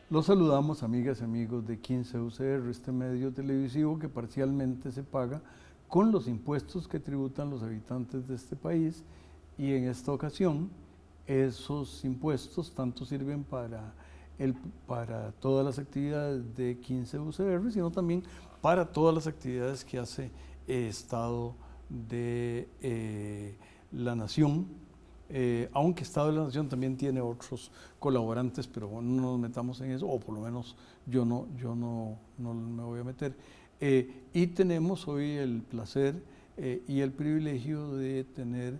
Los saludamos, amigas y amigos de 15 UCR, este medio televisivo que parcialmente se paga con los impuestos que tributan los habitantes de este país, y en esta ocasión esos impuestos tanto sirven para todas las actividades de 15 UCR, sino también para todas las actividades que hace Estado de la Nación. Aunque Estado de la Nación también tiene otros colaborantes, pero bueno, no nos metamos en eso, o por lo menos yo no me voy a meter. Y tenemos hoy el placer y el privilegio de tener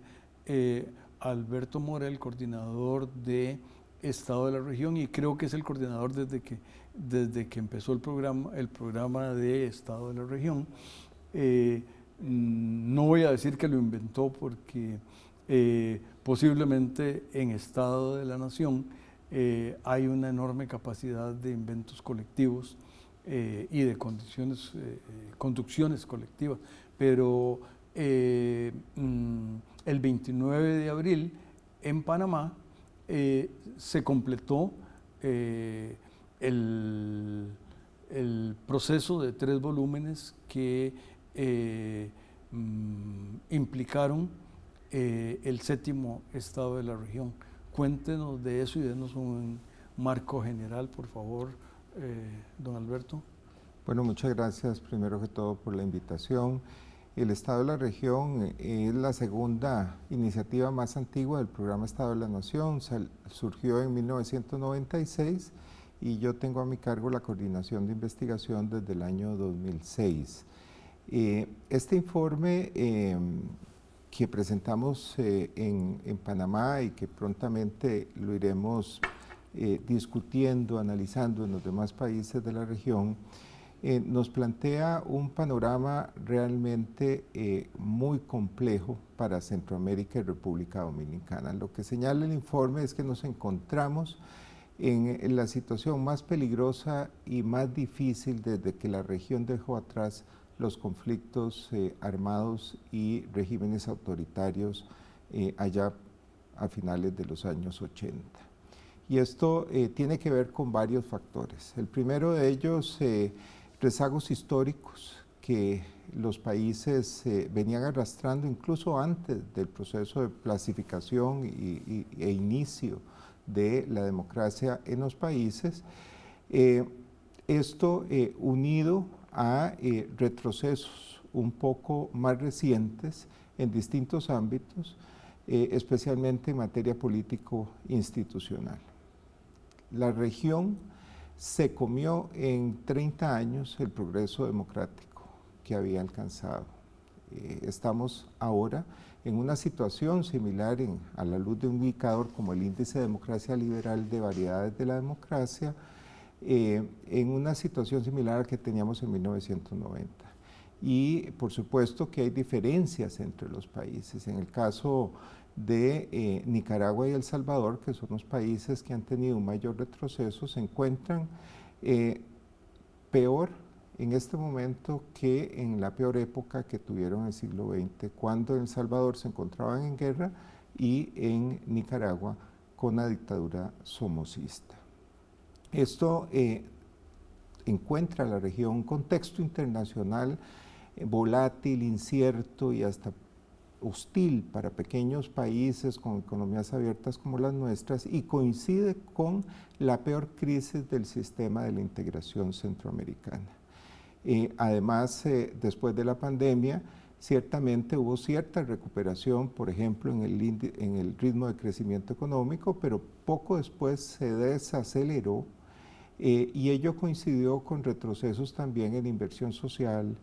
a Alberto Mora, el coordinador de Estado de la Región, y creo que es el coordinador desde que empezó el programa de Estado de la Región. No voy a decir que lo inventó porque posiblemente en Estado de la Nación hay una enorme capacidad de inventos colectivos y de conducciones colectivas, pero el 29 de abril en Panamá se completó el proceso de 3 volúmenes que implicaron el 7º Estado de la Región. Cuéntenos de eso y denos un marco general, por favor, don Alberto. Bueno, muchas gracias primero que todo por la invitación. El Estado de la Región es la segunda iniciativa más antigua del programa Estado de la Nación. Surgió en 1996 y yo tengo a mi cargo la coordinación de investigación desde el año 2006. Este informe que presentamos en Panamá y que prontamente lo iremos discutiendo, analizando en los demás países de la región, nos plantea un panorama realmente muy complejo para Centroamérica y República Dominicana. Lo que señala el informe es que nos encontramos en la situación más peligrosa y más difícil desde que la región dejó atrás los conflictos armados y regímenes autoritarios allá a finales de los años 80. Y esto tiene que ver con varios factores. El primero de ellos, rezagos históricos que los países venían arrastrando incluso antes del proceso de pacificación e inicio de la democracia en los países. Esto unido a retrocesos un poco más recientes en distintos ámbitos, especialmente en materia político-institucional. La región se comió en 30 años el progreso democrático que había alcanzado. Estamos ahora en una situación similar a la luz de un indicador como el Índice de Democracia Liberal de Variedades de la Democracia, en una situación similar a la que teníamos en 1990. Y por supuesto que hay diferencias entre los países. En el caso de Nicaragua y El Salvador, que son los países que han tenido un mayor retroceso, se encuentran peor en este momento que en la peor época que tuvieron en el siglo XX, cuando en El Salvador se encontraban en guerra y en Nicaragua con la dictadura somocista. Esto encuentra a la región un contexto internacional volátil, incierto y hasta hostil para pequeños países con economías abiertas como las nuestras, y coincide con la peor crisis del sistema de la integración centroamericana. Además, después de la pandemia, ciertamente hubo cierta recuperación, por ejemplo, en el ritmo de crecimiento económico, pero poco después se desaceleró y ello coincidió con retrocesos también en inversión social,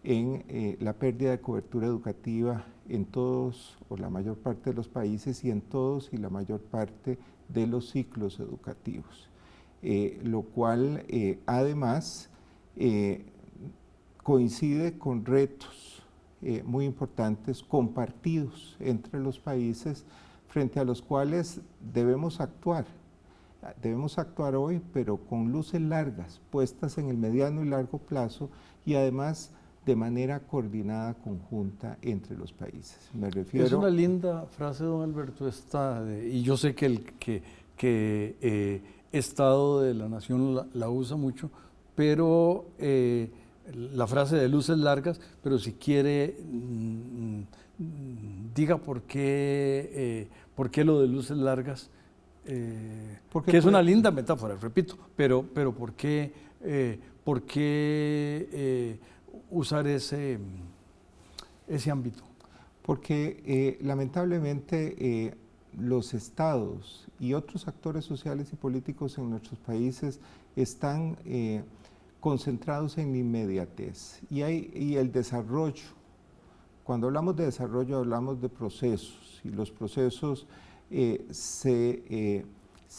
en la pérdida de cobertura educativa en todos o la mayor parte de los países y en todos y la mayor parte de los ciclos educativos, lo cual además coincide con retos muy importantes compartidos entre los países frente a los cuales debemos actuar. Debemos actuar hoy, pero con luces largas, puestas en el mediano y largo plazo y además de manera coordinada, conjunta entre los países. Me refiero... Es una linda frase, don Alberto, y yo sé que Estado de la Nación la usa mucho, pero la frase de luces largas, pero si quiere, diga por qué lo de luces largas, que es una linda metáfora, repito, pero por qué usar ese ámbito. Porque lamentablemente los estados y otros actores sociales y políticos en nuestros países están concentrados en la inmediatez y el desarrollo. Cuando hablamos de desarrollo hablamos de procesos y los procesos se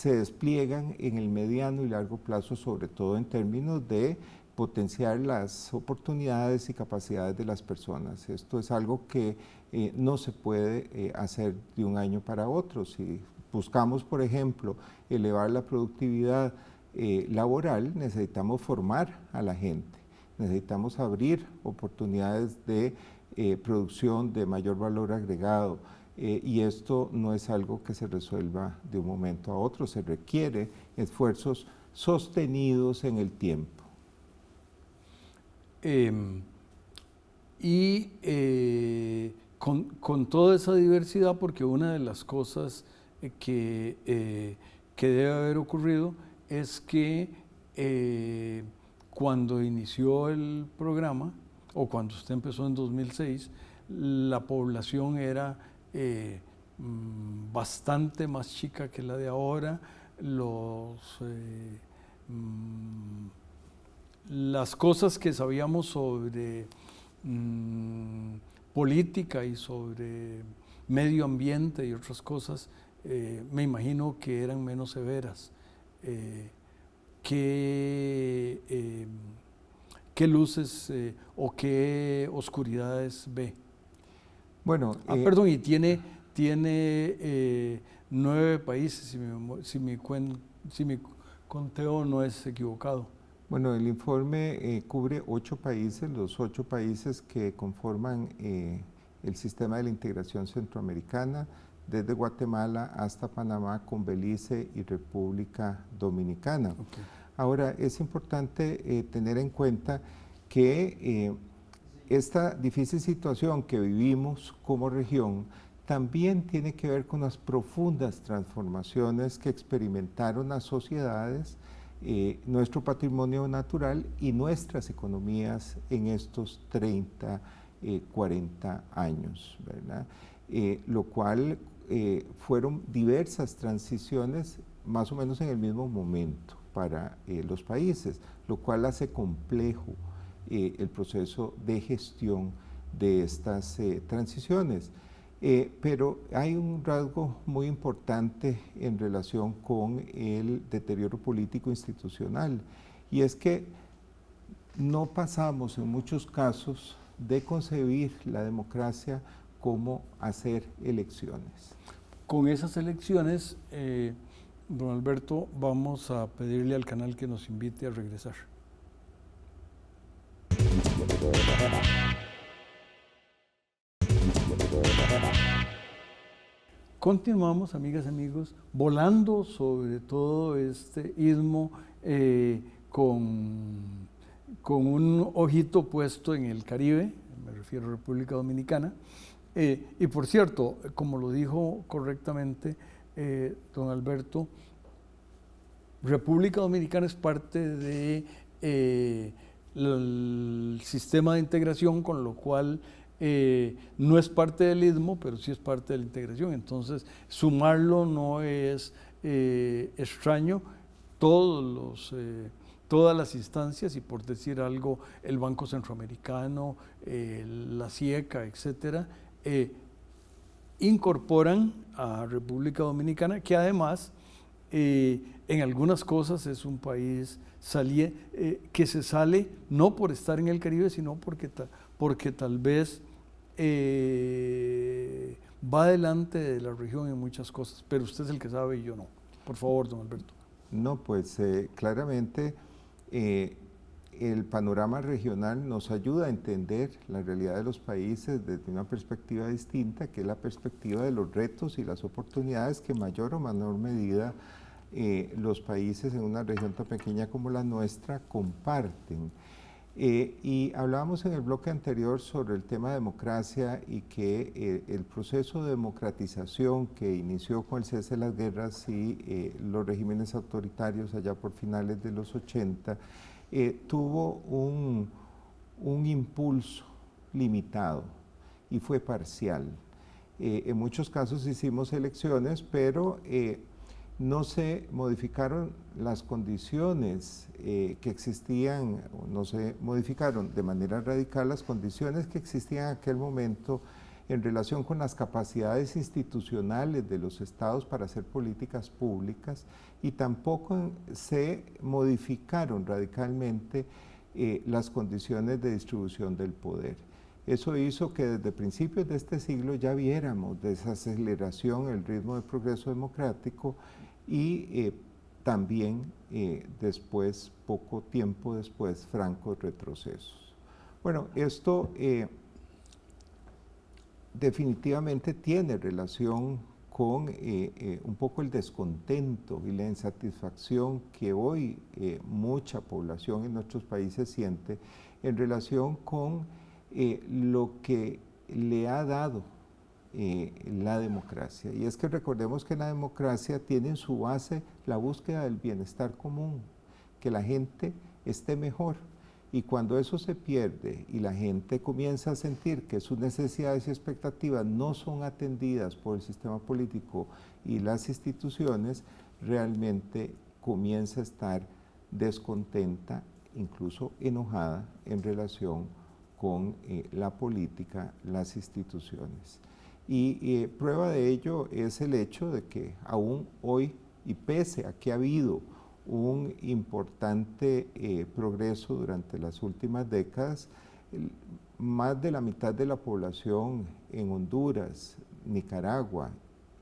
despliegan en el mediano y largo plazo, sobre todo en términos de potenciar las oportunidades y capacidades de las personas. Esto es algo que no se puede hacer de un año para otro. Si buscamos, por ejemplo, elevar la productividad laboral, necesitamos formar a la gente, necesitamos abrir oportunidades de producción de mayor valor agregado, y esto no es algo que se resuelva de un momento a otro, se requiere esfuerzos sostenidos en el tiempo. Con toda esa diversidad, porque una de las cosas que debe haber ocurrido es que cuando inició el programa, o cuando usted empezó en 2006, la población era bastante más chica que la de ahora. Las cosas que sabíamos sobre política y sobre medio ambiente y otras cosas, me imagino que eran menos severas. ¿Qué luces o qué oscuridades ve? Bueno, perdón, y tiene 9 países, si mi conteo no es equivocado. Bueno, el informe cubre 8 países, los 8 países que conforman el sistema de la integración centroamericana, desde Guatemala hasta Panamá, con Belice y República Dominicana. Okay. Ahora, es importante tener en cuenta que esta difícil situación que vivimos como región también tiene que ver con las profundas transformaciones que experimentaron las sociedades, nuestro patrimonio natural y nuestras economías en estos 30, 40 años, ¿verdad? Lo cual fueron diversas transiciones más o menos en el mismo momento para los países, lo cual hace complejo el proceso de gestión de estas transiciones. Pero hay un rasgo muy importante en relación con el deterioro político institucional, y es que no pasamos en muchos casos de concebir la democracia como hacer elecciones. Con esas elecciones, don Alberto, vamos a pedirle al canal que nos invite a regresar. Continuamos, amigas y amigos, volando sobre todo este istmo con un ojito puesto en el Caribe, me refiero a República Dominicana. Y por cierto, como lo dijo correctamente don Alberto, República Dominicana es parte del sistema de integración, con lo cual no es parte del istmo, pero sí es parte de la integración. Entonces, sumarlo no es extraño. Todas las instancias, y por decir algo, el Banco Centroamericano, la CIECA, etcétera, incorporan a República Dominicana, que además en algunas cosas es un país que se sale no por estar en el Caribe, sino porque tal vez va delante de la región en muchas cosas, pero usted es el que sabe y yo no. Por favor, don Alberto. No, pues claramente el panorama regional nos ayuda a entender la realidad de los países desde una perspectiva distinta, que es la perspectiva de los retos y las oportunidades que en mayor o menor medida los países en una región tan pequeña como la nuestra comparten. Y hablábamos en el bloque anterior sobre el tema de democracia y que el proceso de democratización que inició con el cese de las guerras y los regímenes autoritarios allá por finales de los 80 tuvo un impulso limitado y fue parcial. En muchos casos hicimos elecciones, pero no se modificaron las condiciones que existían, no se modificaron de manera radical las condiciones que existían en aquel momento en relación con las capacidades institucionales de los estados para hacer políticas públicas, y tampoco se modificaron radicalmente las condiciones de distribución del poder. Eso hizo que desde principios de este siglo ya viéramos desaceleración en el ritmo de progreso democrático y también después, poco tiempo después, francos retrocesos. Bueno, esto definitivamente tiene relación con un poco el descontento y la insatisfacción que hoy mucha población en nuestros países siente en relación con lo que le ha dado la democracia. Y es que recordemos que la democracia tiene en su base la búsqueda del bienestar común, que la gente esté mejor. Y cuando eso se pierde y la gente comienza a sentir que sus necesidades y expectativas no son atendidas por el sistema político y las instituciones, realmente comienza a estar descontenta, incluso enojada en relación con la política, las instituciones. Y prueba de ello es el hecho de que aún hoy, y pese a que ha habido un importante progreso durante las últimas décadas, más de la mitad de la población en Honduras, Nicaragua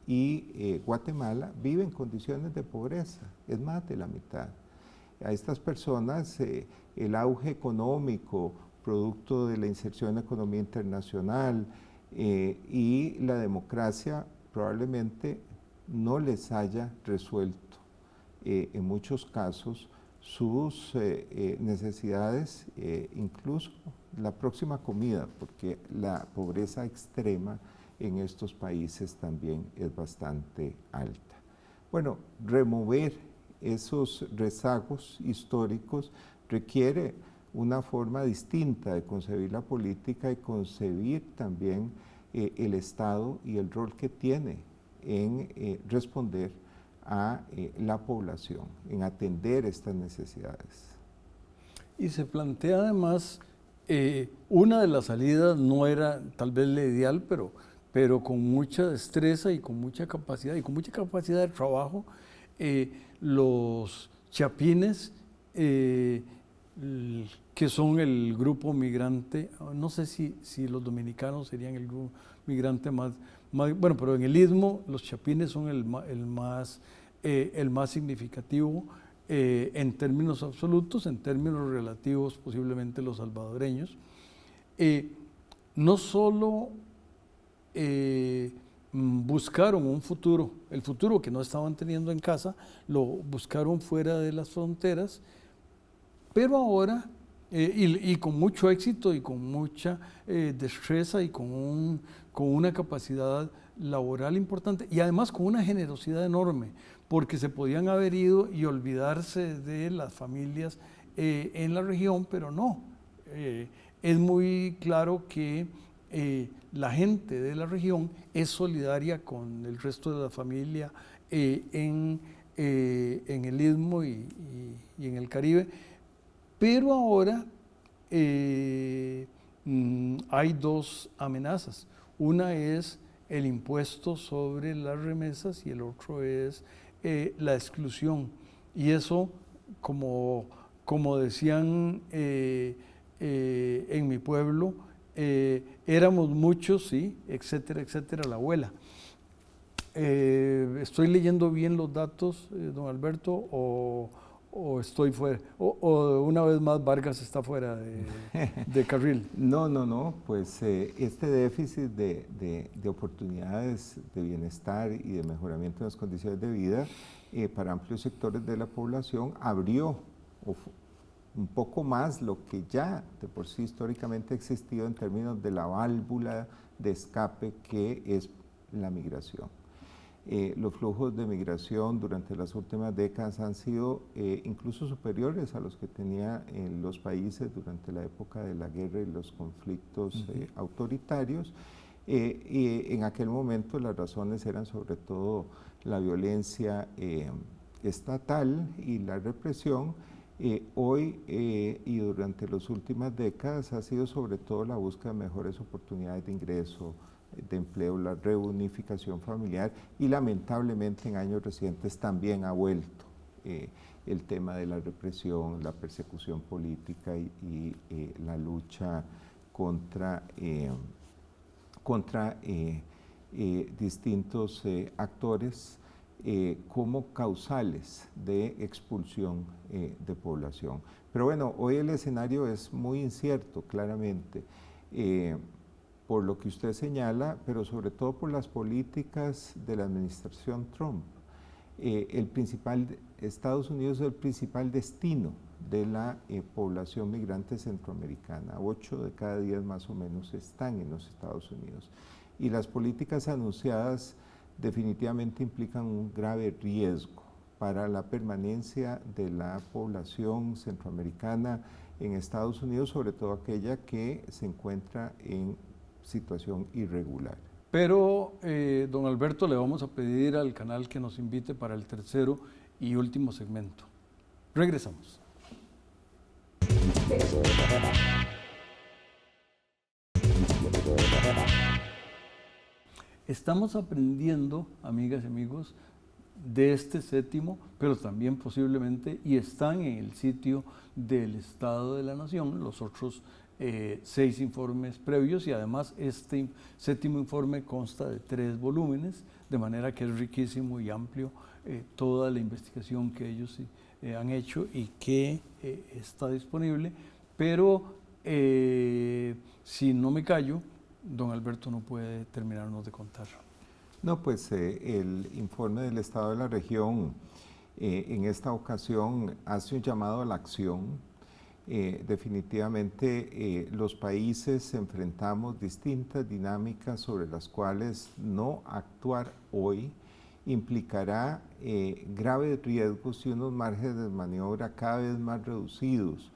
y Guatemala vive en condiciones de pobreza, es más de la mitad. A estas personas el auge económico, producto de la inserción en la economía internacional y la democracia probablemente no les haya resuelto en muchos casos sus necesidades, incluso la próxima comida, porque la pobreza extrema en estos países también es bastante alta. Bueno, remover esos rezagos históricos requiere una forma distinta de concebir la política y concebir también el Estado y el rol que tiene en responder a la población, en atender estas necesidades. Y se plantea además, una de las salidas no era tal vez la ideal, pero con mucha destreza y con mucha capacidad de trabajo, los chapines, que son el grupo migrante, no sé si los dominicanos serían el grupo migrante más bueno, pero en el Istmo los chapines son el más significativo en términos absolutos, en términos relativos posiblemente los salvadoreños. No solo buscaron un futuro, el futuro que no estaban teniendo en casa, lo buscaron fuera de las fronteras, pero ahora, y con mucho éxito y con mucha destreza y con una capacidad laboral importante y además con una generosidad enorme, porque se podían haber ido y olvidarse de las familias en la región, pero no. Es muy claro que la gente de la región es solidaria con el resto de la familia en el Istmo y en el Caribe. Pero ahora hay dos amenazas. Una es el impuesto sobre las remesas y el otro es la exclusión. Y eso, como decían en mi pueblo, éramos muchos, sí, etcétera, etcétera, la abuela. ¿Estoy leyendo bien los datos, don Alberto, o estoy fuera? O una vez más Vargas está fuera de carril? No, pues este déficit de oportunidades de bienestar y de mejoramiento de las condiciones de vida para amplios sectores de la población abrió un poco más lo que ya de por sí históricamente ha existido en términos de la válvula de escape que es la migración. Los flujos de migración durante las últimas décadas han sido incluso superiores a los que tenían los países durante la época de la guerra y los conflictos autoritarios. Y en aquel momento las razones eran sobre todo la violencia estatal y la represión. Hoy y durante las últimas décadas ha sido sobre todo la búsqueda de mejores oportunidades de ingreso, de empleo, la reunificación familiar y lamentablemente en años recientes también ha vuelto el tema de la represión, la persecución política y la lucha contra distintos actores como causales de expulsión de población. Pero bueno, hoy el escenario es muy incierto, claramente, por lo que usted señala, pero sobre todo por las políticas de la administración Trump. Estados Unidos es el principal destino de la población migrante centroamericana. 8 de cada 10 más o menos están en los Estados Unidos. Y las políticas anunciadas definitivamente implican un grave riesgo para la permanencia de la población centroamericana en Estados Unidos, sobre todo aquella que se encuentra en situación irregular. Pero, don Alberto, le vamos a pedir al canal que nos invite para el tercero y último segmento. Regresamos. Estamos aprendiendo, amigas y amigos, de este séptimo, pero también posiblemente, y están en el sitio del Estado de la Nación, los otros 6 informes previos, y además este séptimo informe consta de 3 volúmenes, de manera que es riquísimo y amplio toda la investigación que ellos han hecho y que está disponible, pero si no me callo, don Alberto no puede terminarnos de contar. No, pues el informe del Estado de la Región en esta ocasión hace un llamado a la acción. Definitivamente los países enfrentamos distintas dinámicas sobre las cuales no actuar hoy implicará graves riesgos y unos márgenes de maniobra cada vez más reducidos,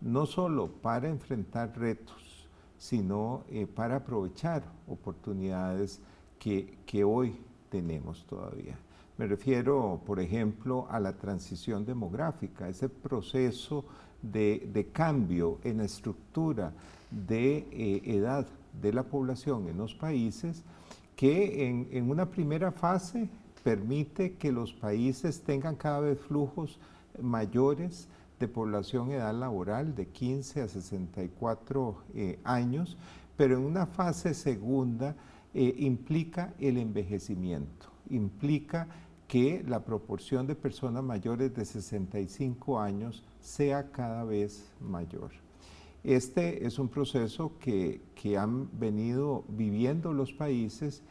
no solo para enfrentar retos, sino para aprovechar oportunidades que hoy tenemos todavía. Me refiero, por ejemplo, a la transición demográfica, ese proceso de cambio en la estructura de edad de la población en los países, que en una primera fase permite que los países tengan cada vez flujos mayores de población en edad laboral de 15 a 64 años, pero en una fase segunda implica el envejecimiento, implica que la proporción de personas mayores de 65 años sea cada vez mayor. Este es un proceso que han venido viviendo los países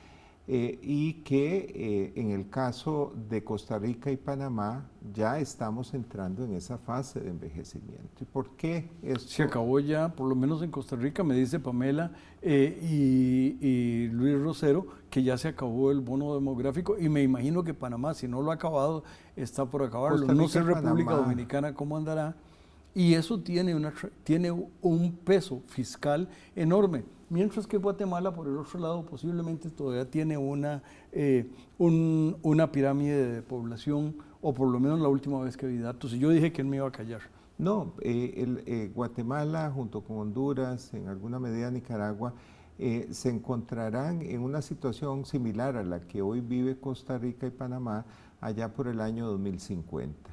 y que en el caso de Costa Rica y Panamá ya estamos entrando en esa fase de envejecimiento. ¿Y por qué esto? Se acabó ya, por lo menos en Costa Rica, me dice Pamela y Luis Rosero, que ya se acabó el bono demográfico, y me imagino que Panamá, si no lo ha acabado, está por acabarlo. No sé República Dominicana cómo andará, y eso tiene un peso fiscal enorme. Mientras que Guatemala, por el otro lado, posiblemente todavía tiene una pirámide de población, o por lo menos la última vez que vi datos, y yo dije que él me iba a callar. No, Guatemala junto con Honduras, en alguna medida Nicaragua, se encontrarán en una situación similar a la que hoy vive Costa Rica y Panamá allá por el año 2050.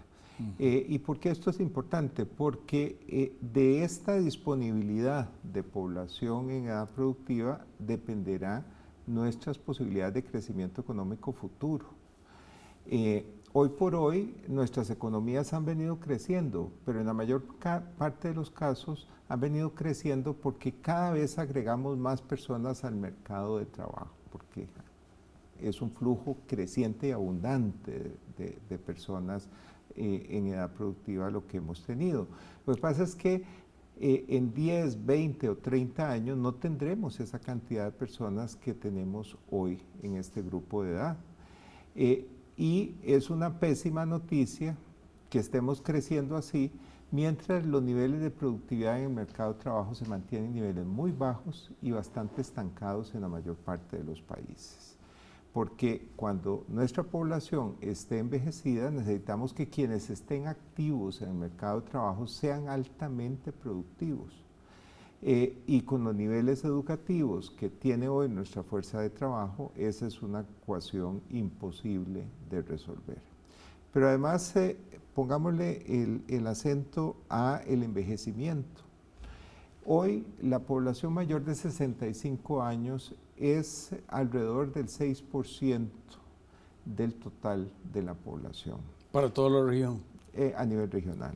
¿Y por qué esto es importante? Porque de esta disponibilidad de población en edad productiva dependerá nuestras posibilidades de crecimiento económico futuro. Hoy por hoy nuestras economías han venido creciendo, pero en la mayor parte de los casos han venido creciendo porque cada vez agregamos más personas al mercado de trabajo, porque es un flujo creciente y abundante de personas en edad productiva lo que hemos tenido. Lo que pasa es que en 10, 20 o 30 años no tendremos esa cantidad de personas que tenemos hoy en este grupo de edad. Y es una pésima noticia que estemos creciendo así mientras los niveles de productividad en el mercado de trabajo se mantienen en niveles muy bajos y bastante estancados en la mayor parte de los países. Porque cuando nuestra población esté envejecida, necesitamos que quienes estén activos en el mercado de trabajo sean altamente productivos. Y con los niveles educativos que tiene hoy nuestra fuerza de trabajo, esa es una ecuación imposible de resolver. Pero además, pongámosle el acento a el envejecimiento. Hoy la población mayor de 65 años es alrededor del 6% del total de la población. Para toda la región. A nivel regional.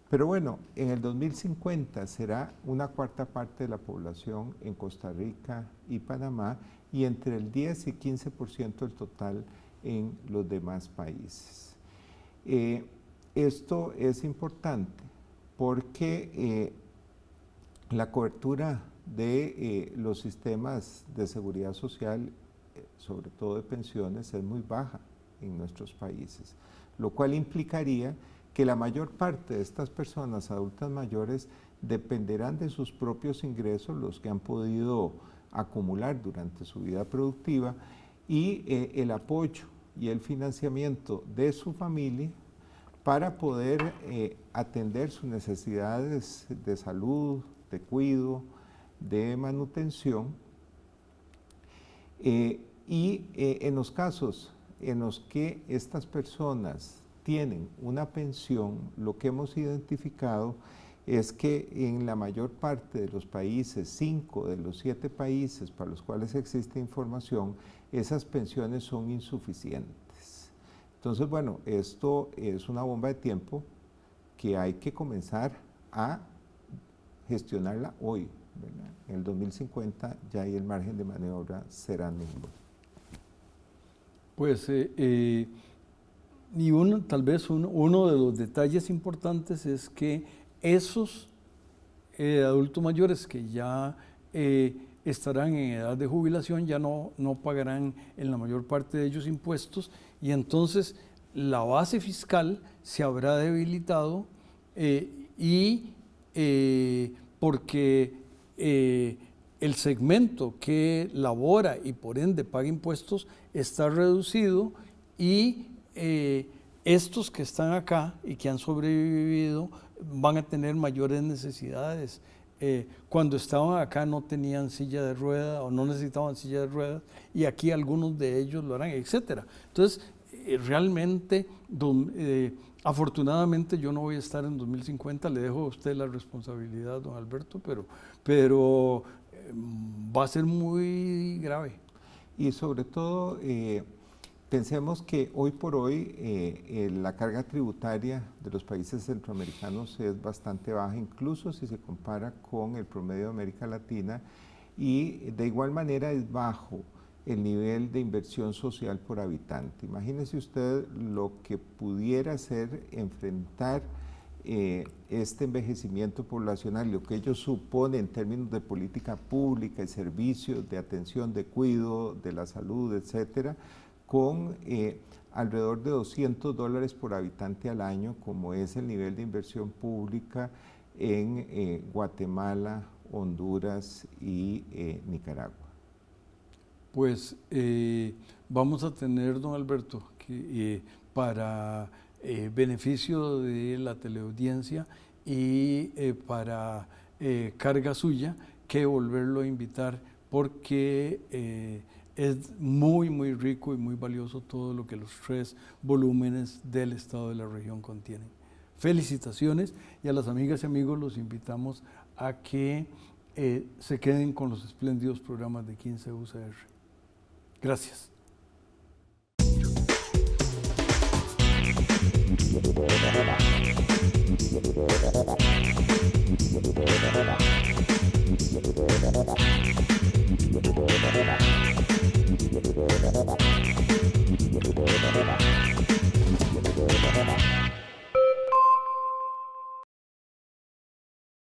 Pero bueno, en el 2050 será una cuarta parte de la población en Costa Rica y Panamá y entre el 10 y 15% del total en los demás países. Esto es importante porque la cobertura de los sistemas de seguridad social, sobre todo de pensiones, es muy baja en nuestros países, lo cual implicaría que la mayor parte de estas personas adultas mayores dependerán de sus propios ingresos, los que han podido acumular durante su vida productiva, y el apoyo y el financiamiento de su familia para poder atender sus necesidades de salud, de cuidado, de manutención. Y en los casos en los que estas personas tienen una pensión, lo que hemos identificado es que en la mayor parte de los países, 5 de los 7 países para los cuales existe información, esas pensiones son insuficientes. Entonces, bueno, esto es una bomba de tiempo que hay que comenzar a gestionarla hoy, ¿verdad? En el 2050 ya ahí el margen de maniobra será nulo. Pues y tal vez uno de los detalles importantes es que esos adultos mayores que ya estarán en edad de jubilación ya no pagarán en la mayor parte de ellos impuestos y entonces la base fiscal se habrá debilitado porque el segmento que labora y por ende paga impuestos está reducido y estos que están acá y que han sobrevivido van a tener mayores necesidades. Cuando estaban acá no tenían silla de ruedas o no necesitaban silla de ruedas y aquí algunos de ellos lo harán, etc. Entonces, realmente, afortunadamente yo no voy a estar en 2050, le dejo a usted la responsabilidad, don Alberto, pero va a ser muy grave. Y sobre todo, pensemos que hoy por hoy la carga tributaria de los países centroamericanos es bastante baja, incluso si se compara con el promedio de América Latina, y de igual manera es bajo el nivel de inversión social por habitante. Imagínese usted lo que pudiera ser enfrentar este envejecimiento poblacional y lo que ello supone en términos de política pública y servicios de atención, de cuidado, de la salud, etcétera, con alrededor de $200 por habitante al año, como es el nivel de inversión pública en Guatemala, Honduras y Nicaragua. Pues vamos a tener, don Alberto, que para beneficio de la teleaudiencia y para carga suya, que volverlo a invitar porque Es muy, muy rico y muy valioso todo lo que los 3 volúmenes del Estado de la Región contienen. Felicitaciones, y a las amigas y amigos los invitamos a que se queden con los espléndidos programas de 15 UCR. Gracias.